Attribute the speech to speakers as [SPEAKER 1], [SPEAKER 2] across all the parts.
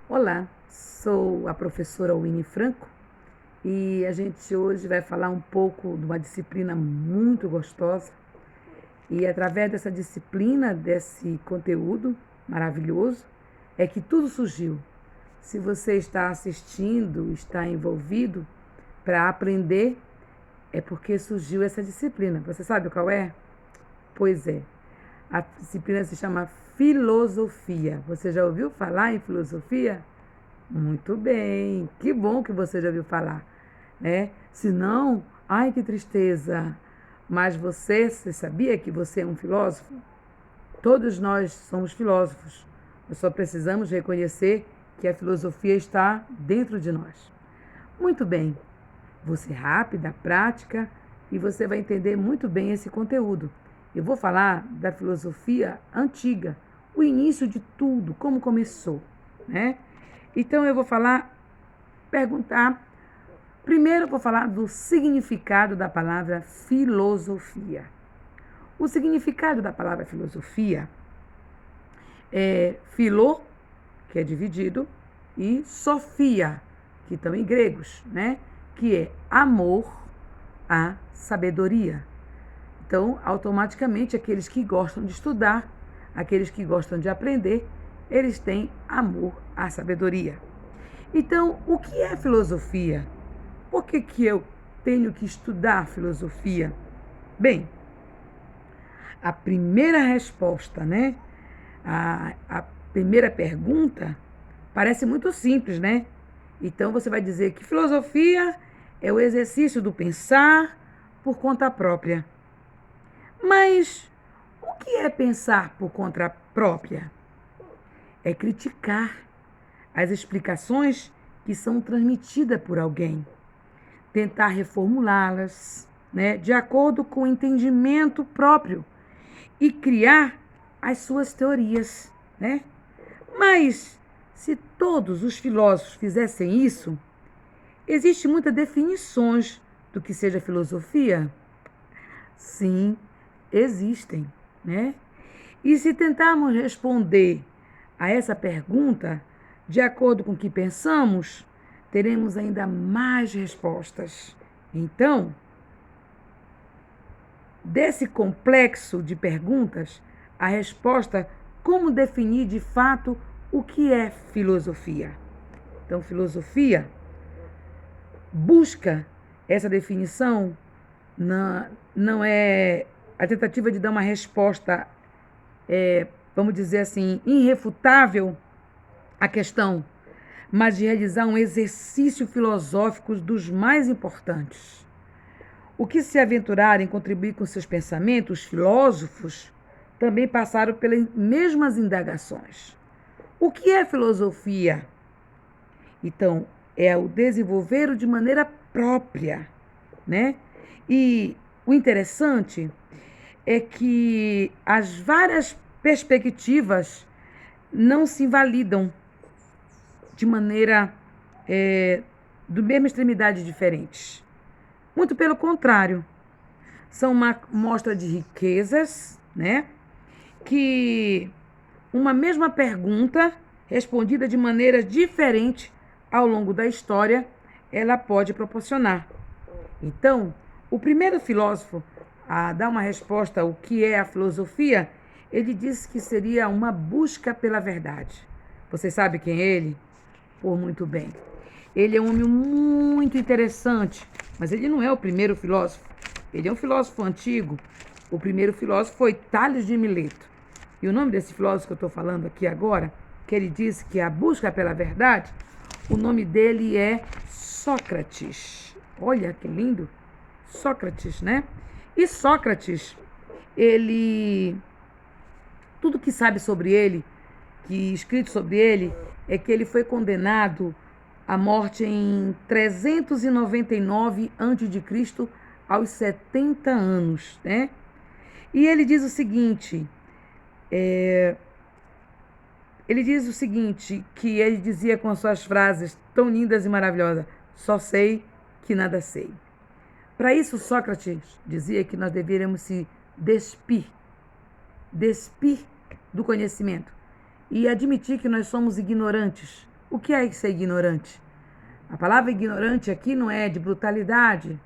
[SPEAKER 1] Olá, sou a professora Winnie Franco e a gente hoje vai falar um pouco de uma disciplina muito gostosa e através dessa disciplina, desse conteúdo maravilhoso, é que tudo surgiu. Se você está assistindo, está envolvido para aprender, é porque surgiu essa disciplina. Você sabe qual é? Pois é, a disciplina se chama filosofia. Você já ouviu falar em filosofia? Muito bem, que bom que você já ouviu falar, né? Se não, ai que tristeza. Mas você sabia que você é um filósofo? Todos nós somos filósofos. Nós só precisamos reconhecer que a filosofia está dentro de nós. Muito bem, vou ser rápida, prática e você vai entender muito bem esse conteúdo. Eu vou falar da filosofia antiga, o início de tudo, como começou, né? Então eu vou perguntar. Primeiro eu vou falar do significado da palavra filosofia. O significado da palavra filosofia é filô, que é dividido, e sofia, que estão em gregos, né? Que é amor à sabedoria. Então, automaticamente, aqueles que gostam de estudar, aqueles que gostam de aprender, eles têm amor à sabedoria. Então, o que é filosofia? Por que eu tenho que estudar filosofia? Bem, a primeira resposta, né? A primeira pergunta parece muito simples, né? Então você vai dizer que filosofia é o exercício do pensar por conta própria. Mas o que é pensar por conta própria? É criticar as explicações que são transmitidas por alguém, tentar reformulá-las, né, de acordo com o entendimento próprio e criar as suas teorias, né? Mas se todos os filósofos fizessem isso, existem muitas definições do que seja filosofia? Sim, existem, né? E se tentarmos responder a essa pergunta de acordo com o que pensamos, teremos ainda mais respostas. Então, desse complexo de perguntas, a resposta como definir de fato o que é filosofia. Então, filosofia busca essa definição, não é a tentativa de dar uma resposta, vamos dizer assim, irrefutável à questão, mas de realizar um exercício filosófico dos mais importantes. O que se aventurarem em contribuir com seus pensamentos, os filósofos também passaram pelas mesmas indagações. O que é filosofia? Então, é o desenvolver de maneira própria, né? E o interessante é que as várias perspectivas não se invalidam de maneira do mesma extremidade diferentes. Muito pelo contrário, são uma mostra de riquezas, né? Que uma mesma pergunta respondida de maneira diferente ao longo da história, ela pode proporcionar. Então, o primeiro filósofo a dar uma resposta ao que é a filosofia, ele disse que seria uma busca pela verdade. Você sabe quem é ele? Por muito bem. Ele é um homem muito interessante, mas ele não é o primeiro filósofo. Ele é um filósofo antigo. O primeiro filósofo foi Tales de Mileto. E o nome desse filósofo que eu estou falando aqui agora, que ele disse que a busca pela verdade, o nome dele é Sócrates. Olha que lindo! Sócrates, né? E Sócrates, tudo que sabe sobre ele, que escrito sobre ele, é que ele foi condenado à morte em 399 a.C., aos 70 anos, né? E ele diz o seguinte, que ele dizia com suas frases tão lindas e maravilhosas: só sei que nada sei. Para isso, Sócrates dizia que nós deveríamos se despir do conhecimento e admitir que nós somos ignorantes. O que é ser ignorante? A palavra ignorante aqui não é de brutalidade,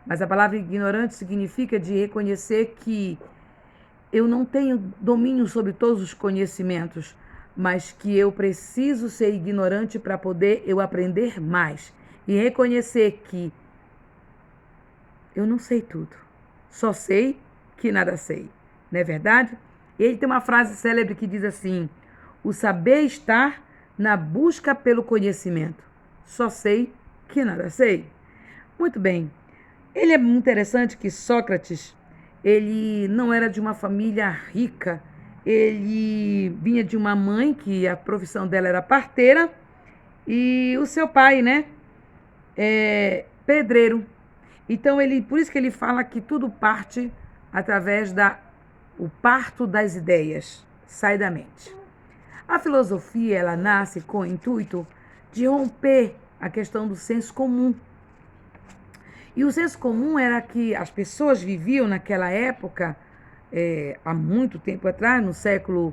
[SPEAKER 1] mas a palavra ignorante significa de reconhecer que eu não tenho domínio sobre todos os conhecimentos, mas que eu preciso ser ignorante para poder eu aprender mais. E reconhecer que eu não sei tudo, só sei que nada sei. Não é verdade? Ele tem uma frase célebre que diz assim: o saber está na busca pelo conhecimento. Só sei que nada sei. Muito bem. Ele é muito interessante que Sócrates, ele não era de uma família rica. Ele vinha de uma mãe que a profissão dela era parteira e o seu pai, né, é pedreiro. Então por isso que ele fala que tudo parte através o parto das ideias, sai da mente. A filosofia, ela nasce com o intuito de romper a questão do senso comum. E o senso comum era que as pessoas viviam naquela época, há muito tempo atrás, no século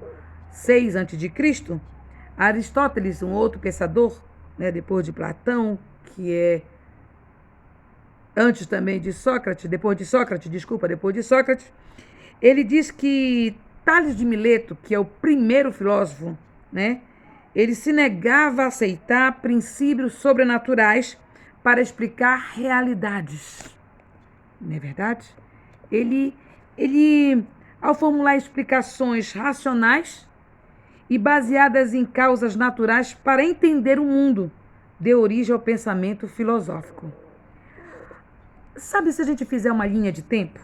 [SPEAKER 1] 6 a.C., Aristóteles, um outro pensador, né, depois de Platão, que é antes também de Sócrates, depois de Sócrates, ele diz que Tales de Mileto, que é o primeiro filósofo, né, ele se negava a aceitar princípios sobrenaturais para explicar realidades. Não é verdade? Ele, ao formular explicações racionais e baseadas em causas naturais para entender o mundo, deu origem ao pensamento filosófico. Sabe, se a gente fizer uma linha de tempo?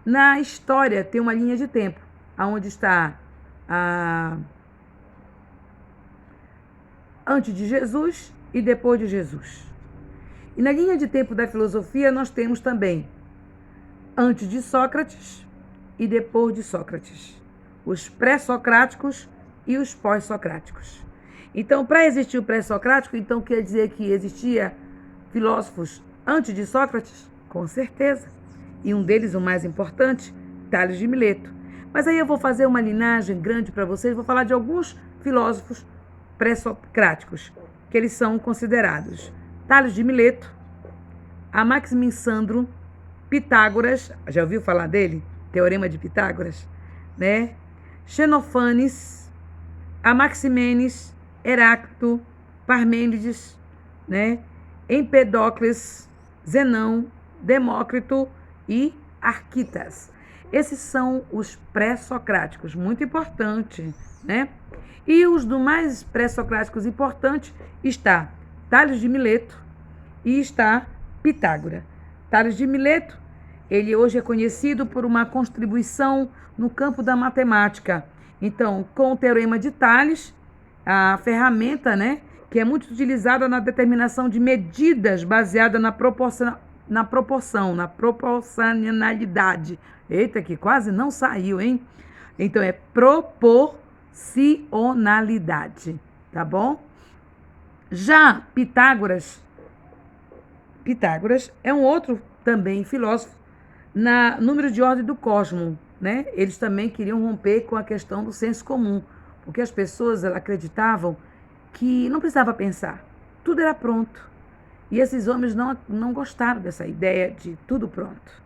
[SPEAKER 1] Na história tem uma linha de tempo, onde está antes de Jesus e depois de Jesus. E na linha de tempo da filosofia nós temos também antes de Sócrates e depois de Sócrates. Os pré-socráticos e os pós-socráticos. Então, para existir o pré-socrático, então quer dizer que existia filósofos antes de Sócrates? Com certeza. E um deles, o mais importante, Tales de Mileto. Mas aí eu vou fazer uma linhagem grande para vocês, vou falar de alguns filósofos pré-socráticos, que eles são considerados Tales de Mileto, Anaximandro, Pitágoras, já ouviu falar dele? Teorema de Pitágoras, né? Xenofanes, Anaximenes, Heráclito, Parmênides, né? Empedocles, Zenão, Demócrito e Arquitas. Esses são os pré-socráticos, muito importante, né? E os do mais pré-socráticos importantes está Tales de Mileto e está Pitágoras. Tales de Mileto, ele hoje é conhecido por uma contribuição no campo da matemática. Então, com o Teorema de Tales, a ferramenta, né, que é muito utilizada na determinação de medidas baseada na proporcionalidade. Eita, que quase não saiu, hein? Então, é proporcionalidade, tá bom? Já Pitágoras é um outro também filósofo na número de ordem do cosmos, né? Eles também queriam romper com a questão do senso comum, porque as pessoas acreditavam que não precisava pensar, tudo era pronto. E esses homens não gostaram dessa ideia de tudo pronto.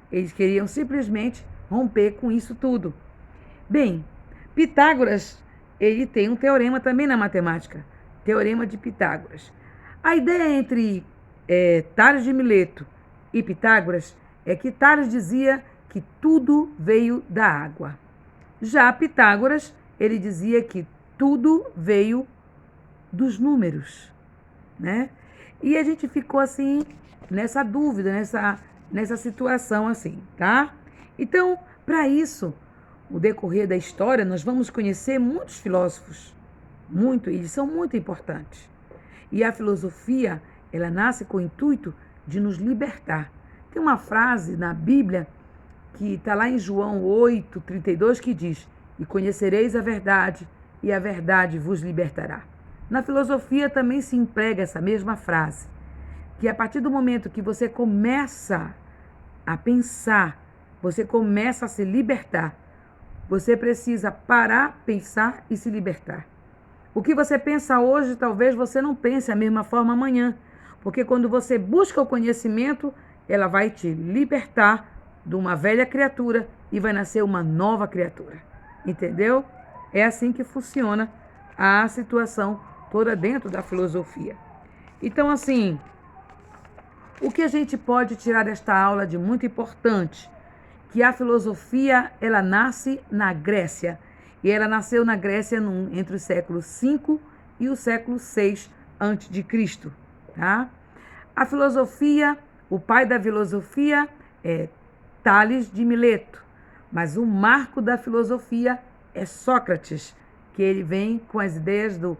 [SPEAKER 1] Eles queriam simplesmente romper com isso tudo. Bem, Pitágoras, ele tem um teorema também na matemática, Teorema de Pitágoras. A ideia entre Tales de Mileto e Pitágoras é que Tales dizia que tudo veio da água. Já Pitágoras, ele dizia que tudo veio dos números, né? E a gente ficou assim, nessa dúvida, nessa situação assim, tá? Então, para isso, o decorrer da história, nós vamos conhecer muitos filósofos, eles são muito importantes. E a filosofia, ela nasce com o intuito de nos libertar. Tem uma frase na Bíblia que está lá em João 8:32 que diz: e conhecereis a verdade, e a verdade vos libertará. Na filosofia também se emprega essa mesma frase, que a partir do momento que você começa a pensar, você começa a se libertar, você precisa parar, pensar e se libertar. O que você pensa hoje, talvez você não pense da mesma forma amanhã. Porque quando você busca o conhecimento, ela vai te libertar de uma velha criatura e vai nascer uma nova criatura. Entendeu? É assim que funciona a situação toda dentro da filosofia. Então, assim, o que a gente pode tirar desta aula de muito importante? Que a filosofia, ela nasce na Grécia. E ela nasceu na Grécia entre o século V e o século VI a.C., tá? A filosofia, o pai da filosofia é Tales de Mileto, mas o marco da filosofia é Sócrates, que ele vem com as ideias do